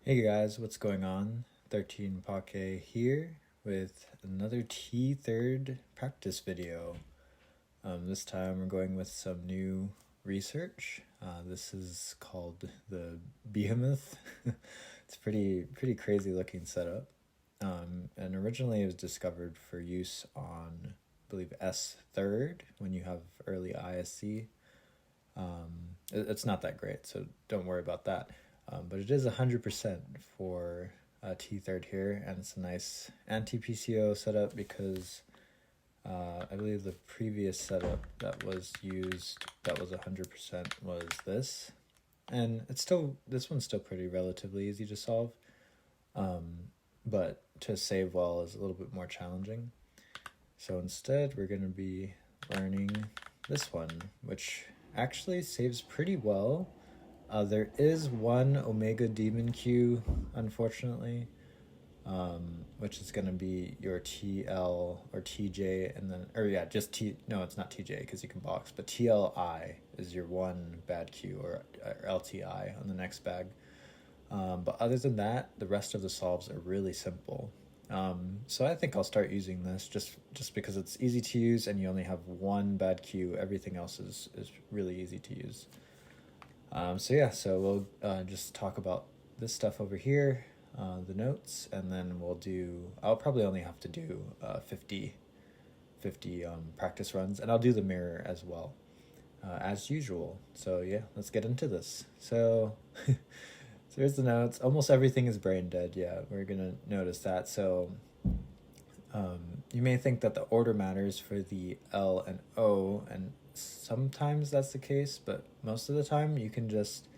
Hey guys, what's going on? 13pco here with another T-ISZ practice video. This time we're going with some new research. This is called the Behemoth. It's pretty crazy looking setup. And originally it was discovered for use on, I believe, S3rd when you have early ISZ. It's not that great, so don't worry about that. But it is 100% for T-ISZ here, and it's a nice anti-pco setup because I believe the previous setup that was used that was 100% was this. And this one's still pretty relatively easy to solve, but to save well is a little bit more challenging. So instead we're going to be learning this one, which actually saves pretty well. There is one omega daemon Q, unfortunately, which is going to be your TL or TJ, and then, or yeah, just no, it's not TJ because you can box, but TLI is your one bad Q, or LTI on the next bag. But other than that, the rest of the solves are really simple. So I think I'll start using this just because it's easy to use and you only have one bad Q. Everything else is really easy to use. So we'll just talk about this stuff over here, the notes, and then I'll probably only have to do 50 practice runs, and I'll do the mirror as well, as usual. So yeah, let's get into this. So, so here's the notes. Almost everything is brain dead. Yeah, we're gonna notice that. So you may think that the order matters for the L and O, and sometimes that's the case, but most of the time you can just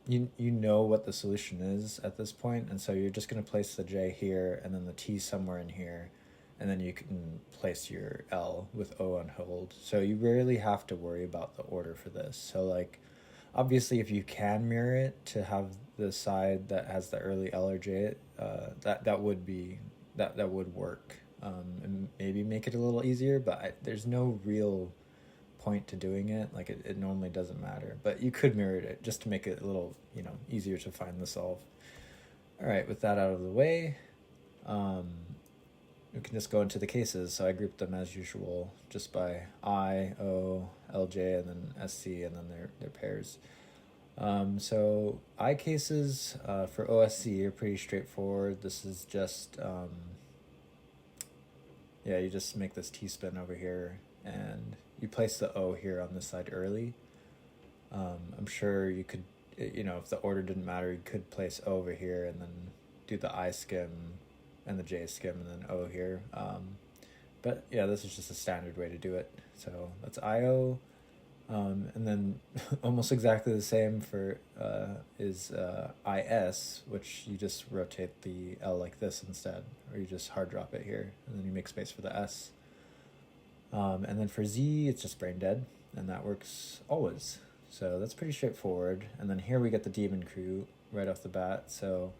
you know what the solution is at this point, and so you're just going to place the J here and then the T somewhere in here, and then you can place your L with O on hold. So you rarely have to worry about the order for this. So like obviously if you can mirror it to have the side that has the early L or J, that would work, and maybe make it a little easier, but there's no real point to doing it. Like it normally doesn't matter, but you could mirror it just to make it a little, easier to find the solve. All right, with that out of the way, we can just go into the cases. So I grouped them as usual, just by I, O, LJ, and then SC, and then their pairs. So I cases for OSC are pretty straightforward. This is just you just make this T-spin over here, and you place the O here on this side early. I'm sure you could, if the order didn't matter, you could place O over here and then do the I skim and the J skim and then O here. But yeah, this is just a standard way to do it. So that's IO. And then almost exactly the same for is IS, which you just rotate the L like this instead, or you just hard drop it here, and then you make space for the S. And then for Z, it's just brain dead, and that works always. So that's pretty straightforward. And then here we get the Demon Crew right off the bat. So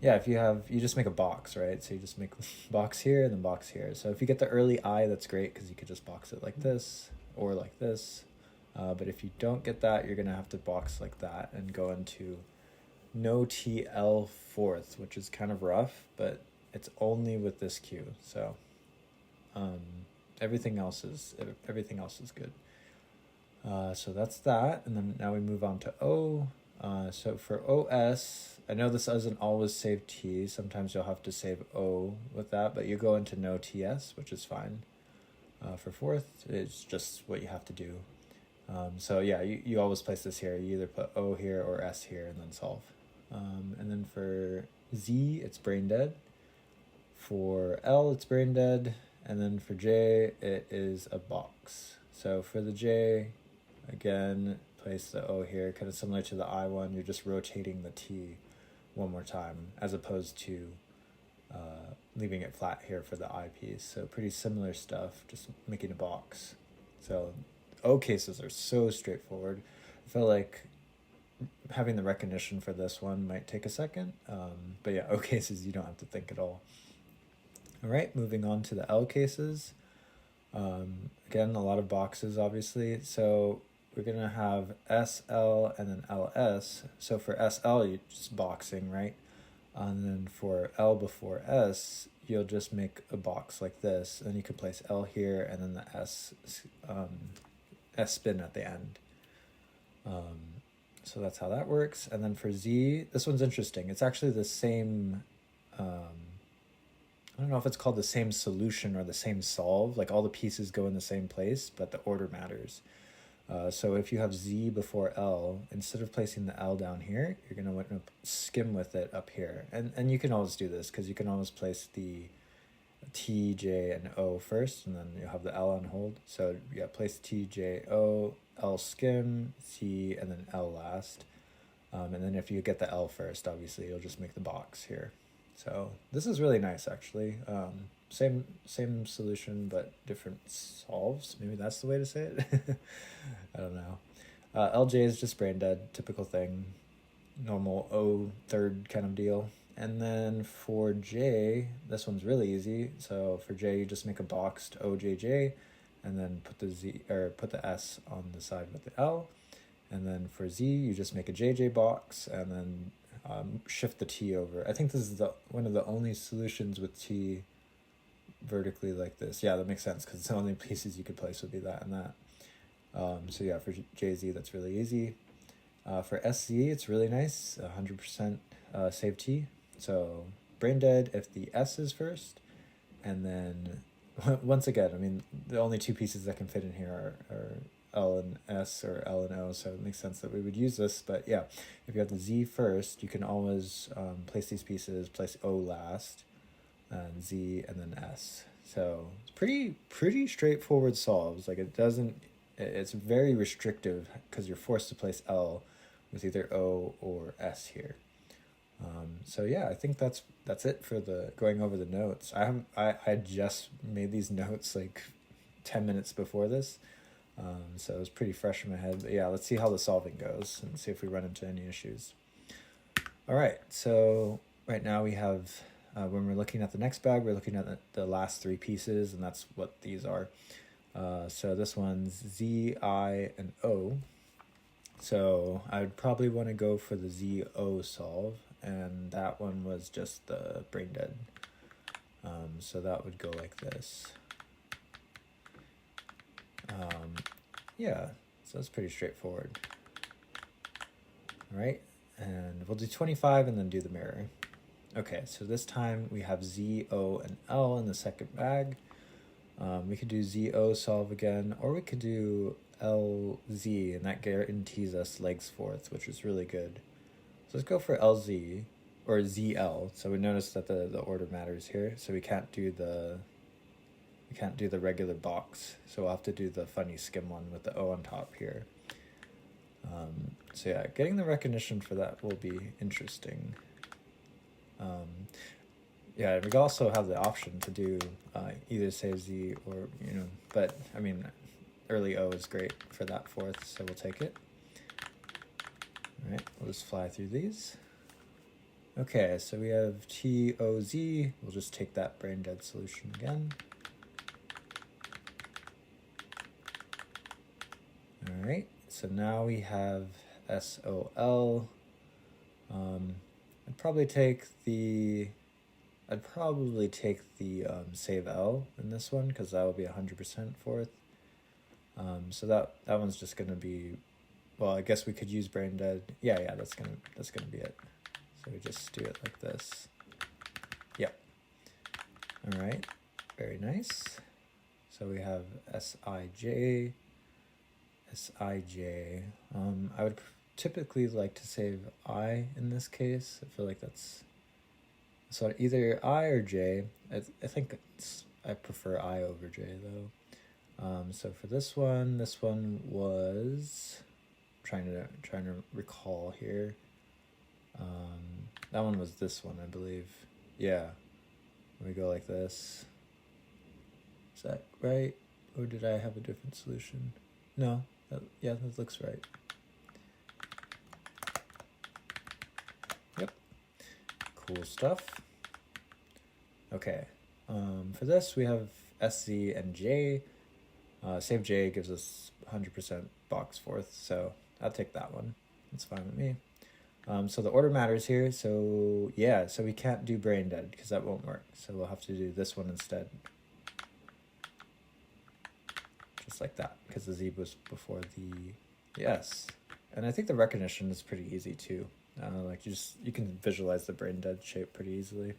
yeah, you just make a box, right? So you just make box here and then box here. So if you get the early I, that's great because you could just box it like this or like this. But if you don't get that, you're going to have to box like that and go into no TL fourth, which is kind of rough, but it's only with this Q. So everything else is good. So that's that, and then now we move on to O. So for OS, I know this doesn't always save T. Sometimes you'll have to save O with that, but you go into no TS, which is fine. For fourth, it's just what you have to do. So yeah, you always place this here. You either put O here or S here and then solve. And then for Z, it's brain dead. For L, it's brain dead. And then for J, it is a box. So for the J, again, place the O here, kind of similar to the I one. You're just rotating the T one more time, as opposed to leaving it flat here for the I piece. So pretty similar stuff, just making a box. So O cases are so straightforward. I feel like having the recognition for this one might take a second. But yeah, O cases, you don't have to think at all. All right, moving on to the L cases. Again, a lot of boxes, obviously. So we're going to have SL and then LS. So for SL, you're just boxing, right? And then for L before S, you'll just make a box like this. And you can place L here and then the S spin at the end. So that's how that works. And then for Z, this one's interesting. It's actually the same, I don't know if it's called the same solution or the same solve. Like all the pieces go in the same place, but the order matters. So if you have Z before L, instead of placing the L down here, you're going to want to skim with it up here. And you can always do this because you can always place the T, J, and O first, and then you'll have the L on hold. So yeah, place T, J, O, L skim, C, and then L last. And then if you get the L first, obviously you'll just make the box here. So this is really nice, actually. Same solution, but different solves. Maybe that's the way to say it. I don't know. LJ is just brain dead, typical thing. Normal O third kind of deal. And then for J, this one's really easy. So for J, you just make a boxed OJJ, and then put the Z or put the S on the side with the L. And then for Z, you just make a JJ box, and then shift the T over. I think this is one of the only solutions with T vertically like this. Yeah, that makes sense because the only pieces you could place would be that and that. So yeah, for JZ, that's really easy. For SZ, it's really nice, 100% save T. So brain dead if the S is first, and then once again, I mean, the only two pieces that can fit in here are L and S or L and O, so it makes sense that we would use this. But yeah, if you have the Z first, you can always place these pieces, place O last, and Z, and then S. So it's pretty straightforward solves. Like it's very restrictive because you're forced to place L with either O or S here. So yeah, I think that's it for the going over the notes. I just made these notes like 10 minutes before this, so it was pretty fresh in my head. But yeah, let's see how the solving goes and see if we run into any issues. All right, so right now we have when we're looking at the next bag, we're looking at the last three pieces, and that's what these are. So this one's Z, I, and O. So I would probably want to go for the ZO solve, and that one was just the brain dead. So that would go like this. Yeah, so that's pretty straightforward. All right, and we'll do 25 and then do the mirror. Okay, so this time we have Z, O, and L in the second bag. We could do ZO solve again, or we could do LZ, and that guarantees us legs fourth, which is really good. So let's go for LZ, or ZL. So we notice that the order matters here, so we can't do the regular box. So we'll have to do the funny skim one with the O on top here. So yeah, getting the recognition for that will be interesting. Yeah, we also have the option to do either save Z or, but I mean, early O is great for that fourth, so we'll take it. All right, we'll just fly through these. Okay, so we have TOZ. We'll just take that brain dead solution again. All right, so now we have SOL. I'd probably take the save L in this one because that will be 100% fourth. So that one's just gonna be, well, I guess we could use brain dead. Yeah, that's gonna be it. So we just do it like this. Yep. All right, very nice. So we have SIJ. I would typically like to save I in this case. I feel like that's so either I or J. I think I prefer I over J though. So for this one was trying to recall here. That one was this one, I believe. Yeah, we go like this. Is that right, or did I have a different solution? No. That looks right. Yep. Cool stuff. Okay. For this, we have SZ and J. Save J gives us 100% box fourth, so I'll take that one. That's fine with me. So the order matters here, so yeah, so we can't do brain dead because that won't work. So we'll have to do this one instead. Just like that, because the Z was before the S. And I think the recognition is pretty easy too. Like you can visualize the brain dead shape pretty easily.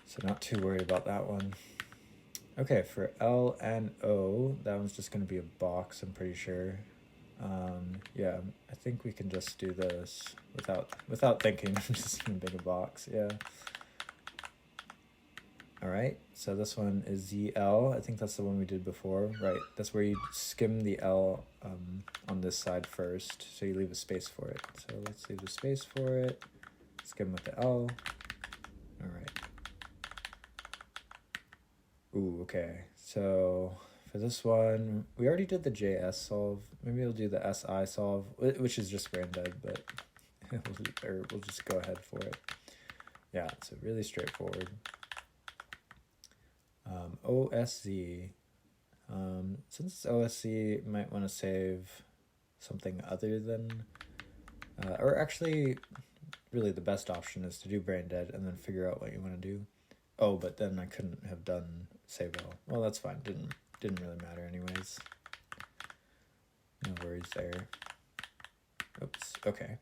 So not too worried about that one. Okay, for L and O, that one's just going to be a box, I'm pretty sure. Yeah, I think we can just do this without thinking. I'm just going to make a box, yeah. All right, so this one is ZL. I think that's the one we did before, right? That's where you skim the L on this side first, so you leave a space for it. So let's leave a space for it, skim with the L. All right. Ooh, okay, so for this one, we already did the JS solve. Maybe we'll do the SI solve, which is just brain dead, but we'll just go ahead for it. Yeah, so really straightforward. OSZ. Since it's OSZ, might want to save something other than, or actually, really the best option is to do brain dead and then figure out what you want to do. Oh, but then I couldn't have done save all. Well, that's fine. Didn't really matter anyways. No worries there. Oops. Okay.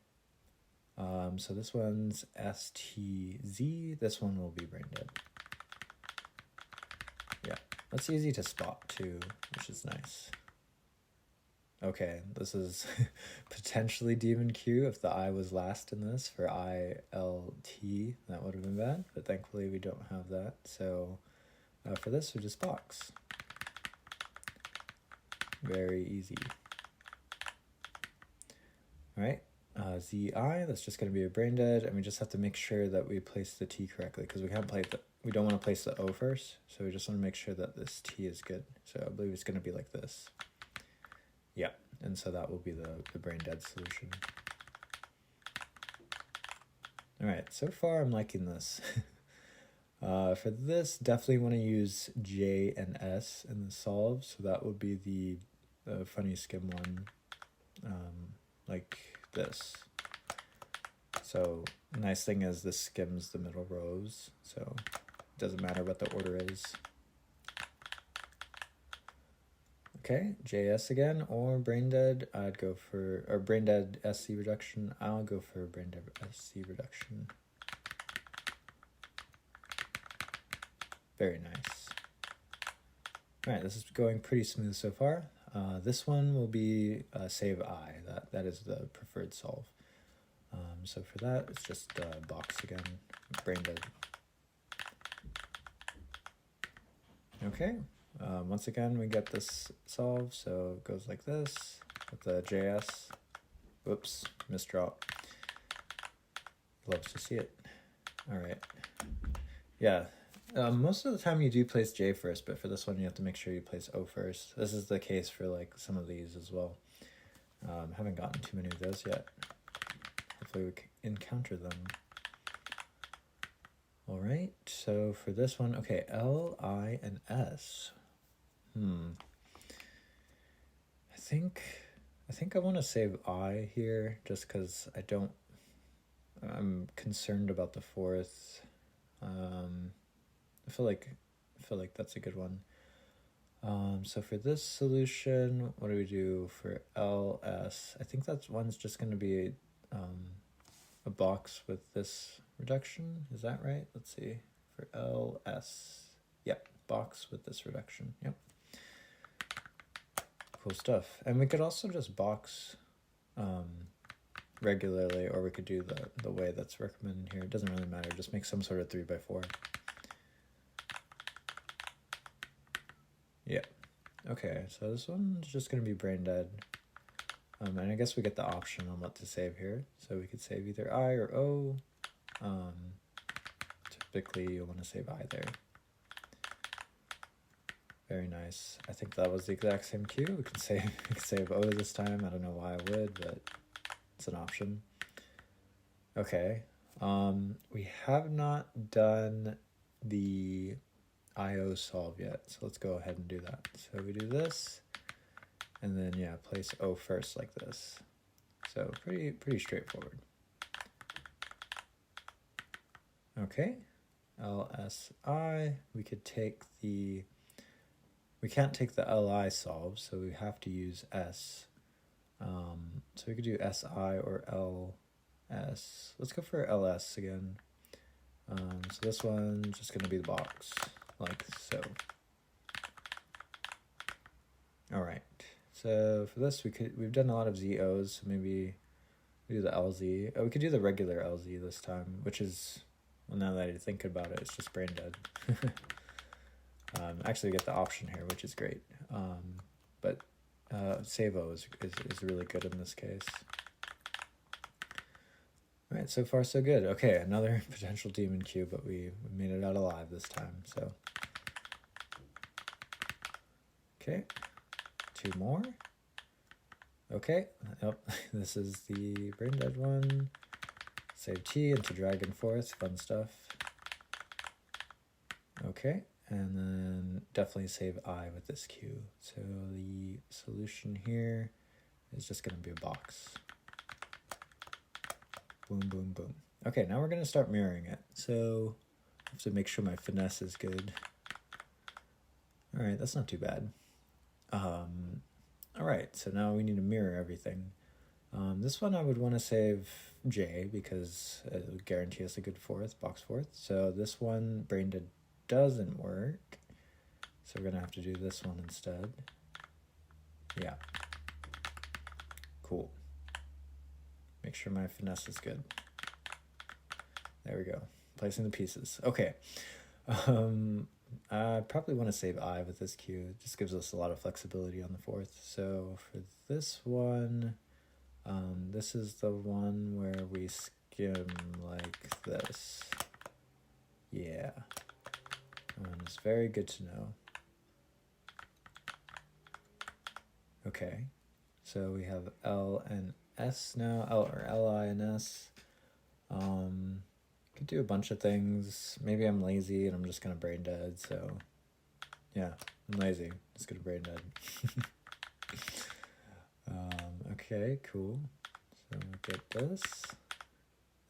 So this one's STZ. This one will be brain dead. Yeah, that's easy to spot too, which is nice. Okay, this is potentially Demon Q. If the I was last in this for ILT, that would have been bad, but thankfully we don't have that. So for this, we just box. Very easy. All right, ZI, that's just going to be a brain dead, and we just have to make sure that we place the T correctly because we don't want to place the O first, so we just want to make sure that this T is good. So I believe it's going to be like this. Yeah, and so that will be the brain dead solution. All right, so far I'm liking this. For this, definitely want to use J and S in the solve, so that would be the funny skim one, like this. So nice thing is this skims the middle rows, so it doesn't matter what the order is. Okay, JS again, or brain dead, I'd go for, or brain dead SC reduction, I'll go for brain dead SC reduction. Very nice. All right, this is going pretty smooth so far. This one will be save I, that is the preferred solve. So for that, it's just box again, brain dead. Okay, once again, we get this solve, so it goes like this with the JS. Whoops, misdrop. Loves to see it. All right. Yeah, most of the time you do place J first, but for this one, you have to make sure you place O first. This is the case for like some of these as well. Haven't gotten too many of those yet. Hopefully we can encounter them. All right, so for this one, okay, L, I, and S. I think I want to save I here just because I'm concerned about the fourth. I feel like that's a good one. So for this solution, what do we do for LS? I think that one's just going to be a box with this reduction. Is that right? Let's see. For LS. Yep, box with this reduction. Yep. Cool stuff. And we could also just box regularly, or we could do the way that's recommended here. It doesn't really matter. Just make some sort of 3x4. Yeah. Okay, so this one's just going to be brain dead. And I guess we get the option on what to save here. So we could save either I or O. Typically, you'll want to save I there. Very nice. I think that was the exact same cue. We could save O this time. I don't know why I would, but it's an option. Okay. We have not done the IO solve yet, so let's go ahead and do that. So we do this, and then yeah, place O first like this. So pretty straightforward. Okay, LSI, we could take the, we can't take the LI solve, so we have to use S. So we could do SI or LS. Let's go for LS again. So this one's just gonna be the box, like so. All right, so for this we've done a lot of ZOs, so maybe we do the LZ. Oh, we could do the regular LZ this time, which is, well, now that I think about it, it's just brain dead. Actually, we get the option here, which is great. But Savo is really good in this case. All right, so far so good. Okay, another potential demon queue, but we made it out alive this time. So, okay, 2 more. Okay, yep, this is the brain dead one. Save T into Dragon Force, fun stuff. Okay, and then definitely save I with this queue. So the solution here is just gonna be a box. Boom, boom, boom. Okay, now we're gonna start mirroring it. So I have to make sure my finesse is good. All right, that's not too bad. All right, so now we need to mirror everything. This one I would want to save J because it would guarantee us a good fourth, box fourth. So this one, brain dead, doesn't work. So we're gonna have to do this one instead. Yeah. Cool. Make sure my finesse is good. There we go. Placing the pieces. Okay. I probably want to save I with this queue. It just gives us a lot of flexibility on the fourth. So for this one, this is the one where we skim like this. Yeah. It's very good to know. Okay. So we have L and S now, L or LI and S. Could do a bunch of things. Maybe I'm lazy and I'm just gonna brain dead, so yeah, I'm lazy. Just gonna brain dead. Okay, cool. So get this.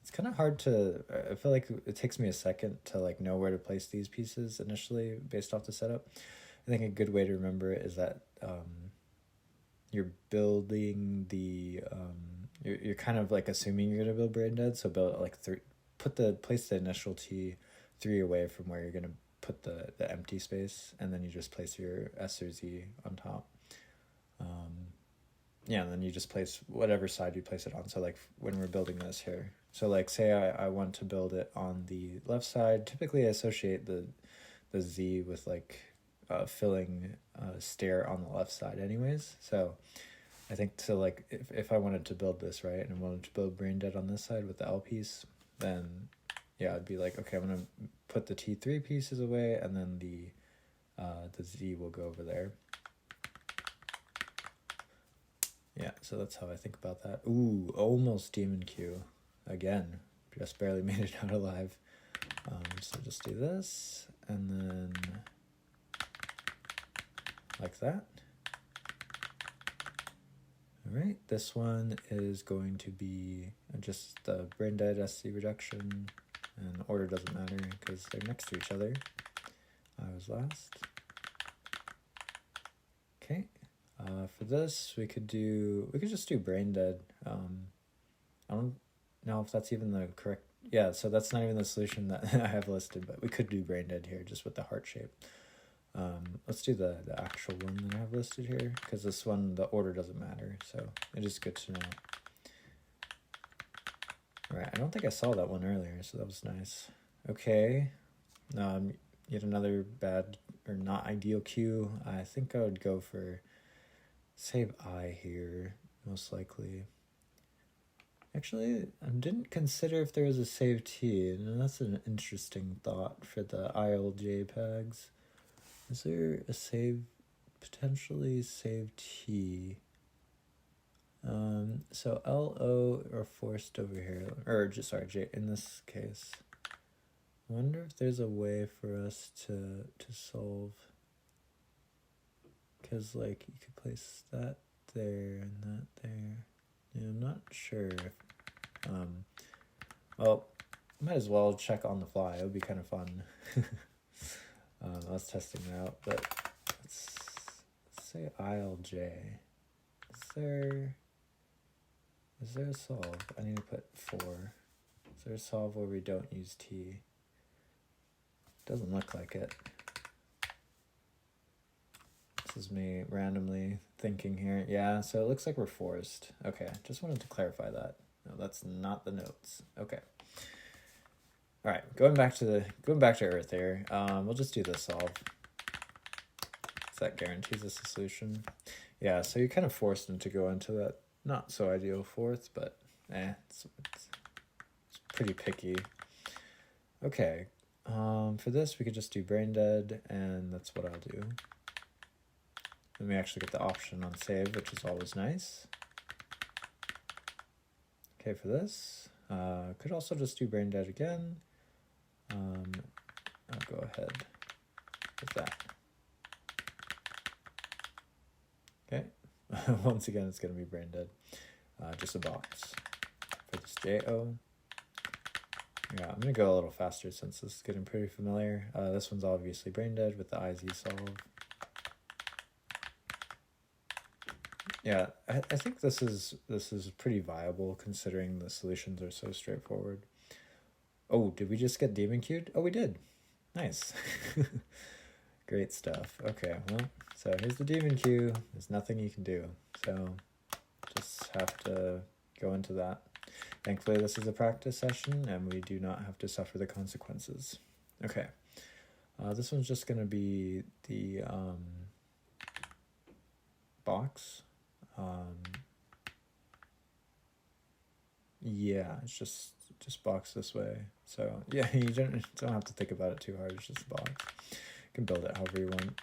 It's kind of hard to, I feel like it takes me a second to like know where to place these pieces initially based off the setup. I think a good way to remember it is that you're building the, you're kind of like assuming you're gonna build brain dead, so build like place the initial T3 away from where you're gonna put the empty space, and then you just place your S or Z on top. Yeah, and then you just place whatever side you place it on. So like when we're building this here, so like say I want to build it on the left side, typically I associate the Z with like filling stair on the left side anyways. So I think to like if I wanted to build this right and I wanted to build brain dead on this side with the L piece, then yeah, I'd be like, okay, I'm gonna put the T3 pieces away, and then the Z will go over there. Yeah, so that's how I think about that. Ooh, almost demon Q again. Just barely made it out alive. So just do this, and then like that. All right, this one is going to be just the brain dead SC reduction, and order doesn't matter because they're next to each other. I was last. Okay, for this we could just do brain dead. I don't know if that's even the correct, yeah, so that's not even the solution that I have listed, but we could do brain dead here just with the heart shape. Let's do the actual one that I have listed here, because this one, the order doesn't matter, so it is good to know. All right, I don't think I saw that one earlier, so that was nice. Okay, yet another bad or not ideal cue. I think I would go for save I here, most likely. Actually, I didn't consider if there was a save T, and that's an interesting thought for the ILJPEGs. Is there a save, potentially save T? So LO are forced over here, or just, sorry, J in this case. I wonder if there's a way for us to solve. because like you could place that there and that there. Yeah, I'm not sure if, well, might as well check on the fly. It would be kind of fun. I was testing it out, but let's say ILJ. Is there a solve? I need to put 4. Is there a solve where we don't use T? Doesn't look like it. This is me randomly thinking here. Yeah, so it looks like we're forced. Okay, just wanted to clarify that. No, that's not the notes. Okay. All right, going back to Earth here. We'll just do this solve. So that guarantees us a solution. Yeah, so you're kind of forced into go into that not so ideal fourth, but it's pretty picky. Okay, for this we could just do brain dead, and that's what I'll do. Then we actually get the option on save, which is always nice. Okay, for this, could also just do brain dead again. I'll go ahead with that. Okay, once again, it's going to be brain dead. Just a box for this JO. Yeah, I'm going to go a little faster since this is getting pretty familiar. This one's obviously brain dead with the IZ solve. Yeah, I think this is pretty viable considering the solutions are so straightforward. Oh, did we just get demon queued? Oh, we did. Nice. Great stuff. Okay, well, so here's the demon queue. There's nothing you can do. So just have to go into that. Thankfully, this is a practice session and we do not have to suffer the consequences. Okay. This one's just going to be the box. Yeah, it's just box this way. So yeah, you don't have to think about it too hard. It's just a box. You can build it however you want.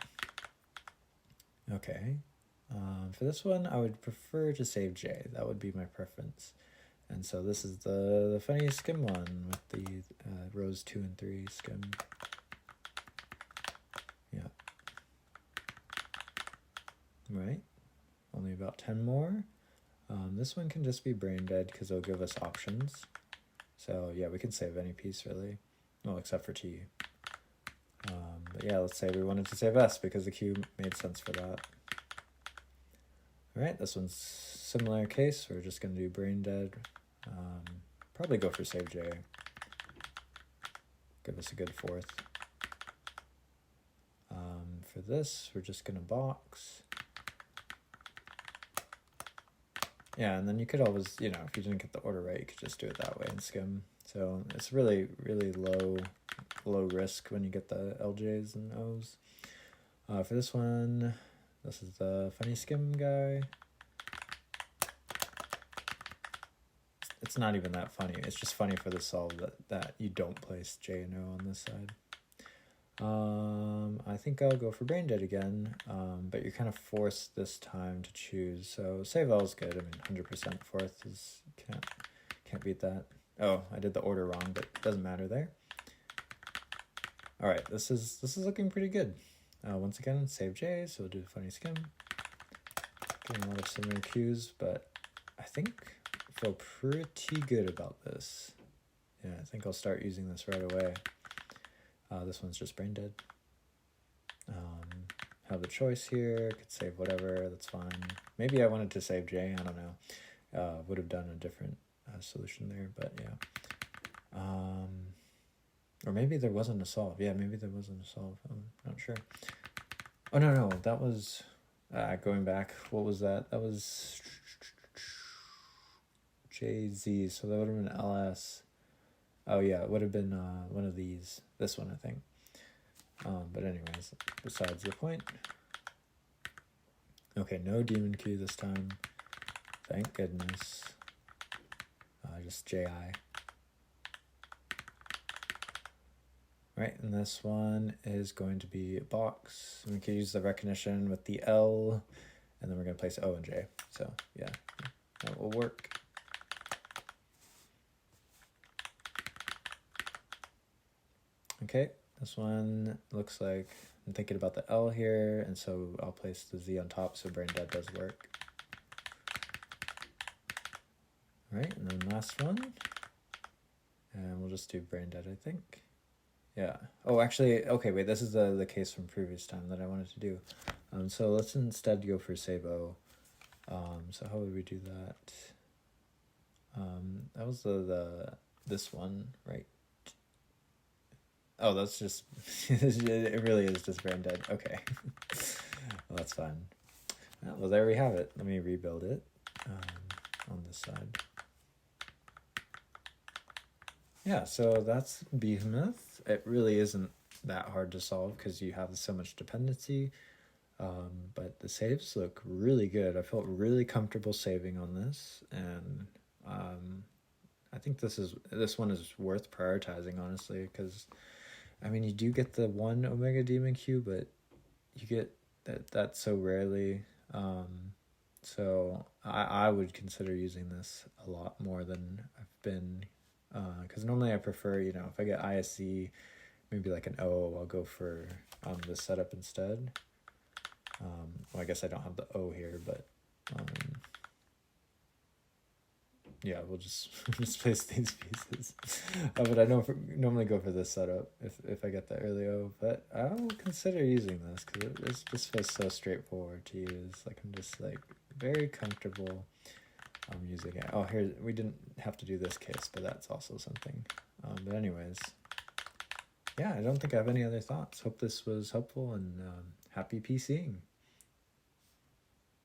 Okay. For this one, I would prefer to save J. That would be my preference. And so this is the funny skim one with the rows 2 and 3 skim. Yeah. Right. Only about 10 more. This one can just be brain dead because it'll give us options. So yeah, we can save any piece really. Well, except for T. But yeah, let's say we wanted to save S because the Q made sense for that. All right, this one's similar case. We're just going to do brain dead. Probably go for save J. Give us a good fourth. For this, we're just going to box. Yeah, and then you could always, if you didn't get the order right, you could just do it that way and skim. So it's really, really low risk when you get the LJs and Os. For this one, this is the funny skim guy. It's not even that funny. It's just funny for the solve that you don't place J and O on this side. I think I'll go for brain dead again, but you're kind of forced this time to choose. So save L is good. I mean, 100% fourth is can't beat that. Oh, I did the order wrong, but it doesn't matter there. All right, this is looking pretty good. Once again, save J, so we'll do the funny skim. Getting a lot of similar cues, but I think I feel pretty good about this. Yeah, I think I'll start using this right away. This one's just brain dead. Have a choice here, could save whatever, that's fine. Maybe I wanted to save J, I don't know. Would have done a different solution there, but yeah. Or maybe there wasn't a solve. Yeah, maybe there wasn't a solve. I'm not sure. Oh, no, that was, going back, what was that? That was JZ, so that would have been LS. Oh yeah, it would have been one of these. This one, I think. But anyways, besides the point. Okay, no demon Q this time. Thank goodness. Just JI. Right, and this one is going to be a box. We can use the recognition with the L, and then we're going to place O and J. So yeah, that will work. Okay, This one looks like I'm thinking about the L here, and so I'll place the Z on top so brain dead does work. All right, and then last one. And we'll just do brain dead, I think. Yeah. Oh, actually, okay, wait, this is the case from previous time that I wanted to do. So let's instead go for save O. So how would we do that? That was this one, right? Oh, that's just, it really is just brain dead. Okay. Well, that's fine. Well, there we have it. Let me rebuild it on this side. Yeah, so that's Behemoth. It really isn't that hard to solve because you have so much dependency. But the saves look really good. I felt really comfortable saving on this, and I think this one is worth prioritizing, honestly, because I mean you do get the one Omega Demon Q, but you get that so rarely. So I would consider using this a lot more than I've been, because normally I prefer, you know, if I get ISZ, maybe like an O, I'll go for this setup instead. Well, I guess I don't have the O here, but yeah, we'll just just place these pieces. But I normally go for this setup if I get the early O, but I'll consider using this because it just feels so straightforward to use. Like I'm just like very comfortable using it. Oh, here, we didn't have to do this case, but that's also something. But anyways, yeah, I don't think I have any other thoughts. Hope this was helpful, and happy PCing.